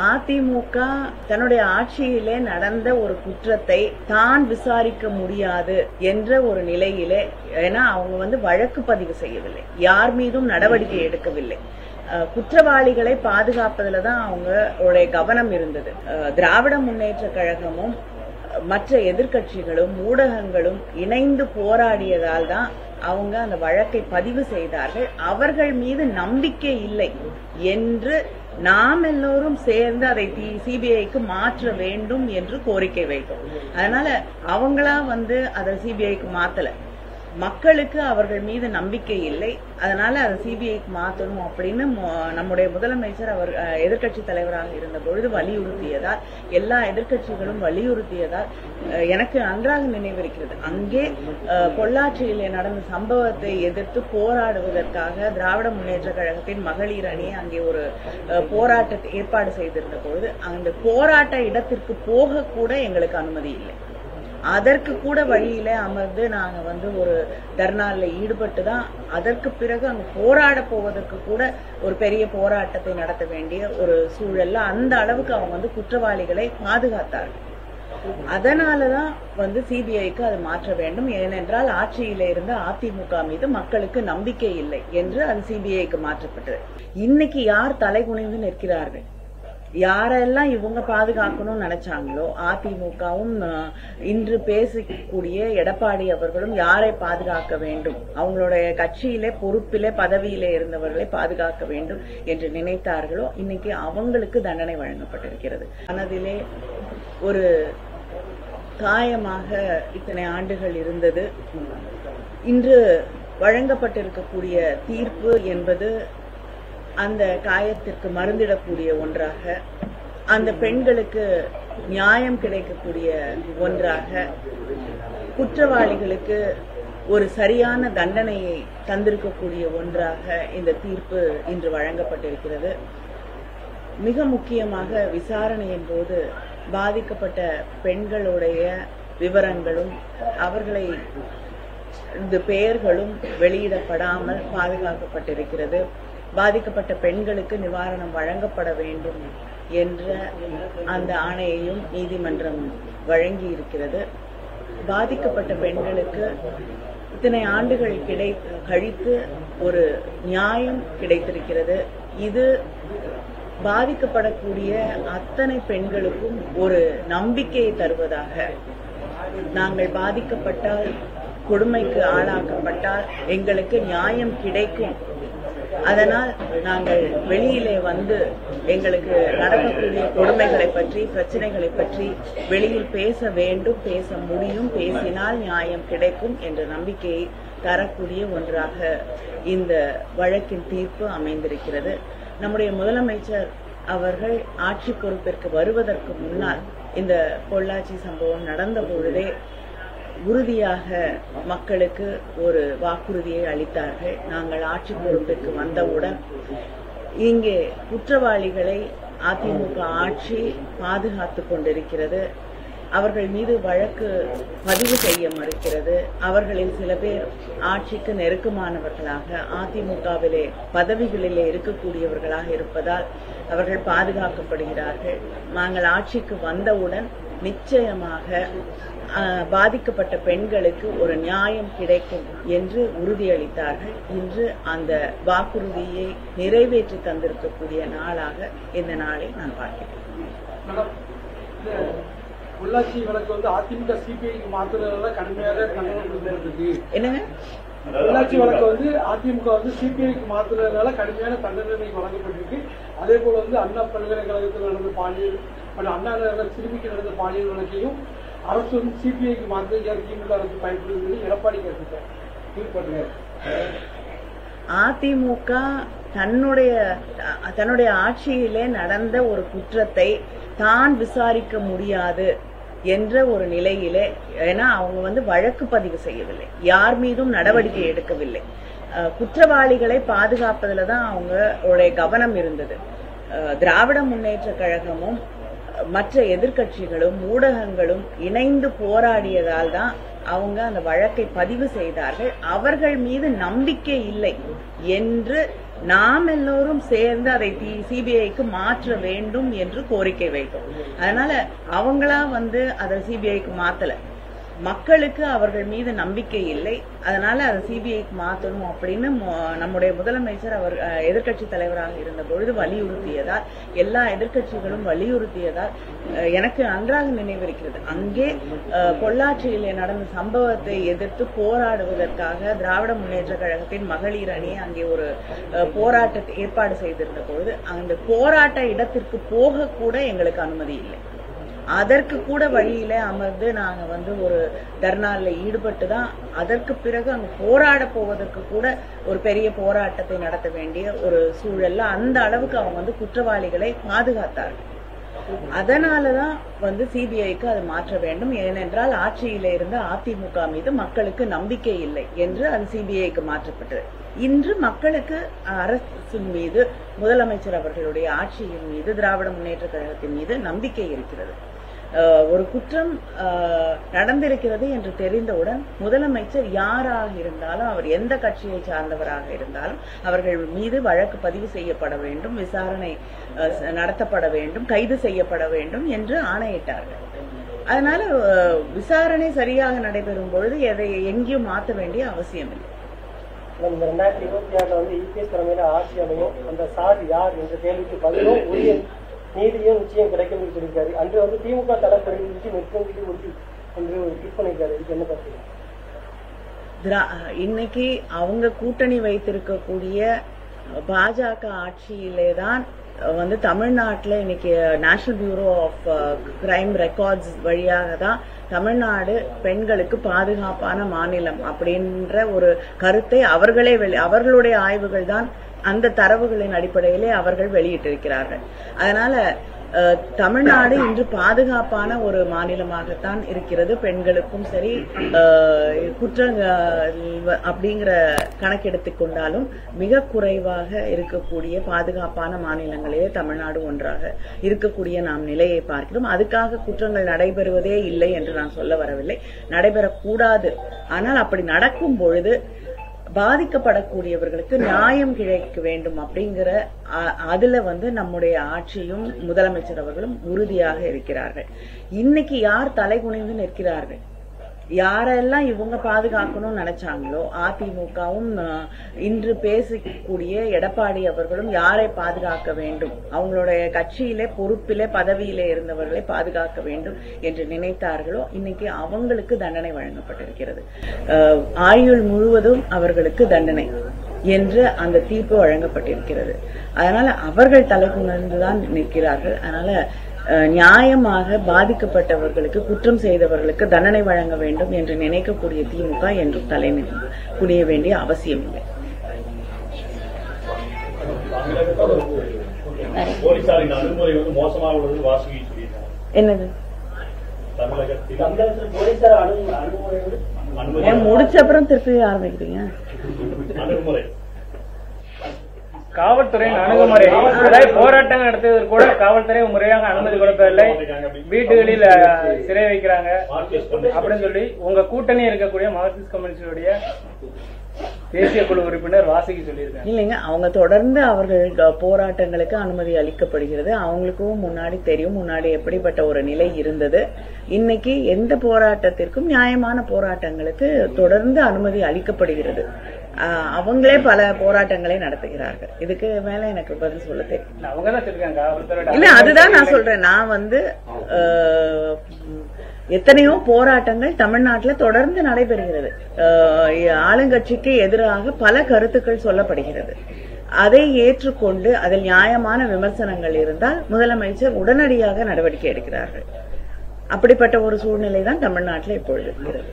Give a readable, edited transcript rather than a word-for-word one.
அதிமுக தன்னுடைய ஆட்சியிலே நடந்த ஒரு குற்றத்தை தான் விசாரிக்க முடியாது என்ற ஒரு நிலையிலே, ஏன்னா அவங்க வழக்கு பதிவு செய்யவில்லை, யார் மீதும் நடவடிக்கை எடுக்கவில்லை, குற்றவாளிகளை பாதுகாப்பதில் தான் அவங்களுடைய கவனம் இருந்தது. திராவிட முன்னேற்ற கழகமும் மற்ற எதிர்க்கட்சிகளும் ஊடகங்களும் இணைந்து போராடியதால் தான் அவங்க அந்த வழக்கை பதிவு செய்தார்கள். அவர்கள் மீது நம்பிக்கை இல்லை என்று நாம் எல்லோரும் சேர்ந்து அதை சிபிஐக்கு மாற்ற வேண்டும் என்று கோரிக்கை வைத்தோம். அதனால அவங்களா அதை சிபிஐக்கு மாத்தல, மக்களுக்கு அவர்கள் மீது நம்பிக்கை இல்லை, அதனால அதை சிபிஐக்கு மாற்றணும் அப்படின்னு நம்முடைய முதலமைச்சர் அவர் எதிர்க்கட்சி தலைவராக இருந்த பொழுது வலியுறுத்தியதால், எல்லா எதிர்க்கட்சிகளும் வலியுறுத்தியதால் எனக்கு நன்றாக நினைவிருக்கிறது. அங்கே பொள்ளாச்சியிலே நடந்த சம்பவத்தை எதிர்த்து போராடுவதற்காக திராவிட முன்னேற்ற கழகத்தின் மகளிர் அணி அங்கே ஒரு போராட்டத்தை ஏற்பாடு செய்திருந்த பொழுது அந்த போராட்ட இடத்திற்கு போக கூட எங்களுக்கு அனுமதி இல்லை. அதற்கு கூட வழியில அமர்ந்து நாங்க ஒரு தர்ணால ஈடுபட்டு தான் அதற்கு பிறகு அங்க போராட போவதற்கு கூட ஒரு பெரிய போராட்டத்தை நடத்த வேண்டிய ஒரு சூழல்ல அந்த அளவுக்கு அவங்க குற்றவாளிகளை பாதுகாத்தார்கள். அதனாலதான் சிபிஐக்கு அது மாற்ற வேண்டும். ஏனென்றால் ஆட்சியில இருந்த அதிமுக மீது மக்களுக்கு நம்பிக்கை இல்லை என்று அது சிபிஐக்கு மாற்றப்பட்டது. இன்னைக்கு யார் தலைகுனிந்து நிற்கிறார்கள், யாரெல்லாம் இவங்க பாதுகாக்கணும்னு நினைச்சாங்களோ, அதிமுகவும் இன்று பேசக்கூடிய எடப்பாடி அவர்களும் யாரை பாதுகாக்க வேண்டும், அவங்களுடைய கட்சியிலே பொறுப்பிலே பதவியிலே இருந்தவர்களை பாதுகாக்க வேண்டும் என்று நினைத்தார்களோ, இன்னைக்கு அவங்களுக்கு தண்டனை வழங்கப்பட்டிருக்கிறது. மனதிலே ஒரு காயமாக இத்தனை ஆண்டுகள் இருந்தது. இன்று வழங்கப்பட்டிருக்கக்கூடிய தீர்ப்பு என்பது அந்த காயத்திற்கு மருந்திடக்கூடிய ஒன்றாக, அந்த பெண்களுக்கு நியாயம் கிடைக்கக்கூடிய ஒன்றாக, குற்றவாளிகளுக்கு ஒரு சரியான தண்டனையை தந்திருக்கக்கூடிய ஒன்றாக இந்த தீர்ப்பு இன்று வழங்கப்பட்டிருக்கிறது. மிக முக்கியமாக விசாரணையின் போது பாதிக்கப்பட்ட பெண்களுடைய விவரங்களும் அவர்களை பெயர்களும் வெளியிடப்படாமல் பாதுகாக்கப்பட்டிருக்கிறது. பாதிக்கப்பட்ட பெண்களுக்கு நிவாரணம் வழங்கப்பட வேண்டும் என்ற அந்த ஆணையையும் நீதிமன்றம் வழங்கி இருக்கிறது. பாதிக்கப்பட்ட பெண்களுக்கு இத்தனை ஆண்டுகள் கழித்து ஒரு நியாயம் கிடைத்திருக்கிறது. இது பாதிக்கப்படக்கூடிய அத்தனை பெண்களுக்கும் ஒரு நம்பிக்கையை தருவதாக, நாங்கள் பாதிக்கப்பட்டால், கொடுமைக்கு ஆளாக்கப்பட்டால் எங்களுக்கு நியாயம் கிடைக்கும், அதனால் நாங்கள் வெளியிலே எங்களுக்கு நடக்கக்கூடிய கொடுமைகளை பற்றி, பிரச்சனைகளை பற்றி வெளியில் பேச வேண்டும், பேச முடியும், பேசினால் நியாயம் கிடைக்கும் என்ற நம்பிக்கையை தரக்கூடிய ஒன்றாக இந்த வழக்கின் தீர்ப்பு அமைந்திருக்கிறது. நம்முடைய முதலமைச்சர் அவர்கள் ஆட்சி பொறுப்பிற்கு வருவதற்கு முன்னால் இந்த பொள்ளாச்சி சம்பவம் நடந்த பொழுதே உறுதியாக மக்களுக்கு ஒரு வாக்குறுதியை அளித்தார்கள். நாங்கள் ஆட்சி பொறுப்பிற்கு வந்தவுடன் இங்கே குற்றவாளிகளை அதிமுக ஆட்சி பாதுகாத்துக் கொண்டிருக்கிறது, அவர்கள் மீது வழக்கு பதிவு செய்ய மறுக்கிறது, அவர்களில் சில பேர் ஆட்சிக்கு நெருக்கமானவர்களாக அதிமுகவிலே பதவிகளிலே இருக்கக்கூடியவர்களாக இருப்பதால் அவர்கள் பாதுகாக்கப்படுகிறார்கள். நாங்கள் ஆட்சிக்கு வந்தவுடன் நிச்சயமாக பாதிக்கப்பட்ட பெண்களுக்கு ஒரு நியாயம் கிடைக்கும் என்று உறுதியளித்தார்கள். இன்று அந்த வாக்குறுதியை நிறைவேற்றி தந்திருக்கக்கூடிய நாளாக இந்த நாளை நான் பார்க்கிறேன். பொள்ளாச்சி வழக்கு அதிமுக சிபிஐக்கு மாத்துறதுல கடுமையாக தண்டனை. என்னங்க? பொள்ளாச்சி வழக்கு அதிமுக சிபிஐக்கு மாத்துறதுனால கடுமையான தண்டனை வழங்கப்பட்டிருக்கு. அதே போல அண்ணா பல்கலைக்கழகத்தில் நடந்த பாலியல், அண்ணா நகர் சிறுமிக்கு நடந்த பாலியல் வழக்கையும் அரசு சிபிஐக்கு மாற்ற திமுக அரசு பயன்படுது எடப்பாடி கேட்டுட்டார். அதிமுக தன்னுடைய ஆட்சியிலே நடந்த ஒரு குற்றத்தை தான் விசாரிக்க முடியாது என்ற ஒரு நிலையிலே, ஏன்னா அவங்க வழக்கு பதிவு செய்யவில்லை, யார் மீதும் நடவடிக்கை எடுக்கவில்லை, குற்றவாளிகளை பாதுகாப்பதில் தான் அவங்களுடைய கவனம் இருந்தது. திராவிட முன்னேற்ற கழகமும் மற்ற எதிர்க்கட்சிகளும் ஊடகங்களும் இணைந்து போராடியதால் தான் அவங்க அந்த வழக்கை பதிவு செய்தார்கள். அவர்கள் மீது நம்பிக்கை இல்லை என்று நாம் எல்லோரும் சேர்ந்து அதை சிபிஐக்கு மாற்ற வேண்டும் என்று கோரிக்கை வைத்தோம். அதனால அவங்களா அதை சிபிஐக்கு மாத்தல. மக்களுக்கு அவர்கள் மீது நம்பிக்கை இல்லை, அதனால அதை சிபிஐக்கு மாற்றணும் அப்படின்னு நம்முடைய முதலமைச்சர் அவர் எதிர்கட்சி தலைவராக இருந்த பொழுது வலியுறுத்தியதால், எல்லா எதிர்கட்சிகளும் வலியுறுத்தியதால் எனக்கு நன்றாக நினைவிருக்கிறது. அங்கே பொள்ளாச்சியிலே நடந்த சம்பவத்தை எதிர்த்து போராடுவதற்காக திராவிட முன்னேற்ற கழகத்தின் மகளிர் அணி அங்கே ஒரு போராட்டத்தை ஏற்பாடு செய்திருந்த பொழுது அந்த போராட்ட இடத்திற்கு போக கூட எங்களுக்கு அனுமதி இல்லை. அதற்கு கூட வழியில அமர்ந்து நாங்க ஒரு தர்ணால ஈடுபட்டு தான் அதற்கு பிறகு அங்க போராட போவதற்கு கூட ஒரு பெரிய போராட்டத்தை நடத்த வேண்டிய ஒரு சூழல்ல அந்த அளவுக்கு அவங்க குற்றவாளிகளை பாதுகாத்தார்கள். அதனாலதான் சிபிஐக்கு அது மாற்ற வேண்டும். ஏனென்றால் ஆட்சியில இருந்த அதிமுக மீது மக்களுக்கு நம்பிக்கை இல்லை என்று அது சிபிஐக்கு மாற்றப்பட்டது. இன்று மக்களுக்கு அரசின் மீது, முதலமைச்சர் அவர்களுடைய ஆட்சியின் மீது, திராவிட முன்னேற்ற கழகத்தின் மீது நம்பிக்கை இருக்கிறது. ஒரு குற்றம் நடந்திருக்கிறது என்று தெரிந்தவுடன் முதலமைச்சர் யாராக இருந்தாலும், அவர் எந்த கட்சியை சார்ந்தவராக இருந்தாலும் அவர்கள் மீது வழக்கு பதிவு செய்யப்பட வேண்டும், விசாரணை நடத்தப்பட வேண்டும், கைது செய்யப்பட வேண்டும் என்று ஆணையிட்டார்கள். அதனால விசாரணை சரியாக நடைபெறும் பொழுது எதை எங்கேயும் மாற்ற வேண்டிய அவசியம் இல்லை. 2026 இபிஎஸ் தலைமையில ஆட்சி அமையும், அந்த சார் யார் என்ற கேள்விக்கு பதிலும் உரிய நீதியும் நிச்சயம் கிடைக்கும் என்று சொல்லியிருக்காரு. அன்று திமுக தரப்பில் நிற்கும் உறுதி என்று ட்வீட் பண்ணியிருக்காரு. இதுக்கு என்ன பார்த்தீங்க? இன்னைக்கு அவங்க கூட்டணி வைத்திருக்கக்கூடிய பாஜக ஆட்சியிலே தான் தமிழ்நாட்டில் இன்னைக்கு national bureau of crime records வழியாக தான் தமிழ்நாடு பெண்களுக்கு பாதுகாப்பான மாநிலம் அப்படின்ற ஒரு கருத்தை அவர்களுடைய ஆய்வுகள் தான் அந்த தரவுகளின் அடிப்படையிலே அவர்கள் வெளியிட்டிருக்கிறார்கள். அதனால தமிழ்நாடு இன்று பாதுகாப்பான ஒரு மாநிலமாகத்தான் இருக்கிறது. பெண்களுக்கும் சரி, குற்றங்கள் அப்படிங்கிற கணக்கெடுத்துக் கொண்டாலும் மிக குறைவாக இருக்கக்கூடிய பாதுகாப்பான மாநிலங்களே தமிழ்நாடு ஒன்றாக இருக்கக்கூடிய நாம் நிலையை பார்க்கிறோம். அதுக்காக குற்றங்கள் நடைபெறுவதே இல்லை என்று நான் சொல்ல வரவில்லை, நடைபெறக்கூடாது. ஆனால் அப்படி நடக்கும் பொழுது பாதிக்கப்படக்கூடியவர்களுக்கு நியாயம் கிடைக்க வேண்டும் அப்படிங்கிற அதுல நம்முடைய ஆட்சியும் முதலமைச்சர் அவர்களும் உறுதியாக இருக்கிறார்கள். இன்னைக்கு யார் தலைகுனிந்து நிற்கிறார்கள், யாரெல்லாம் இவங்க பாதுகாக்கணும்னு நினைச்சாங்களோ, அதிமுகவும் இன்று பேசக்கூடிய எடப்பாடி அவர்களும் யாரை பாதுகாக்க வேண்டும், அவங்களுடைய கட்சியிலே பொறுப்பிலே பதவியிலே இருந்தவர்களை பாதுகாக்க வேண்டும் என்று நினைத்தார்களோ, இன்னைக்கு அவங்களுக்கு தண்டனை வழங்கப்பட்டிருக்கிறது. ஆயுள் முழுவதும் அவர்களுக்கு தண்டனை என்று அந்த தீர்ப்பு வழங்கப்பட்டிருக்கிறது. அதனால அவர்கள் தலைகுனிந்துதான் நிற்கிறார்கள். அதனால நியாயமாக பாதிக்கப்பட்டவர்களுக்கு, குற்றம் செய்தவர்களுக்கு தண்டனை வழங்க வேண்டும் என்று நினைக்கக்கூடிய திமுக என்றும் தலை குனிய வேண்டிய அவசியம் இல்லை. என்னது முடிச்ச அப்புறம் திருப்பி ஆரம்பிக்கிறீங்க? காவல்துறையின் அணுகுமுறை, அதாவது போராட்டங்கள் நடத்துவதற்கு கூட காவல்துறை முறையாக அனுமதி கொடுப்பதில்லை, வீட்டுகளில் சிறை வைக்கிறாங்க அப்படின்னு சொல்லி உங்க கூட்டணி இருக்கக்கூடிய மார்க்சிஸ்ட் கம்யூனிஸ்டுடைய தேசிய குழு உறுப்பினர் வாசுகி சொல்லியிருக்காங்க. இல்லைங்க, அவங்க தொடர்ந்து அவர்கள் போராட்டங்களுக்கு அனுமதி அளிக்கப்படுகிறது. அவங்களுக்கும் முன்னாடி தெரியும் முன்னாடி எப்படிப்பட்ட ஒரு நிலை இருந்தது. இன்னைக்கு எந்த போராட்டத்திற்கும், நியாயமான போராட்டங்களுக்கு தொடர்ந்து அனுமதி அளிக்கப்படுகிறது. அவங்களே பல போராட்டங்களை நடத்துகிறார்கள். இதுக்கு மேல எனக்கு பதில் சொல்ல தெரியும். அவங்கதான் சொல்லிருக்காங்க. இல்ல, அதுதான் நான் சொல்றேன். நான் எத்தனையோ போராட்டங்கள் தமிழ்நாட்டில் தொடர்ந்து நடைபெறுகிறது. ஆளுங்கட்சிக்கு எதிராக பல கருத்துக்கள் சொல்லப்படுகிறது. அதை ஏற்றுக்கொண்டு அதில் நியாயமான விமர்சனங்கள் இருந்தால் முதலமைச்சர் உடனடியாக நடவடிக்கை எடுக்கிறார்கள். அப்படிப்பட்ட ஒரு சூழ்நிலை தான் தமிழ்நாட்டில் இப்பொழுது இருக்கிறது.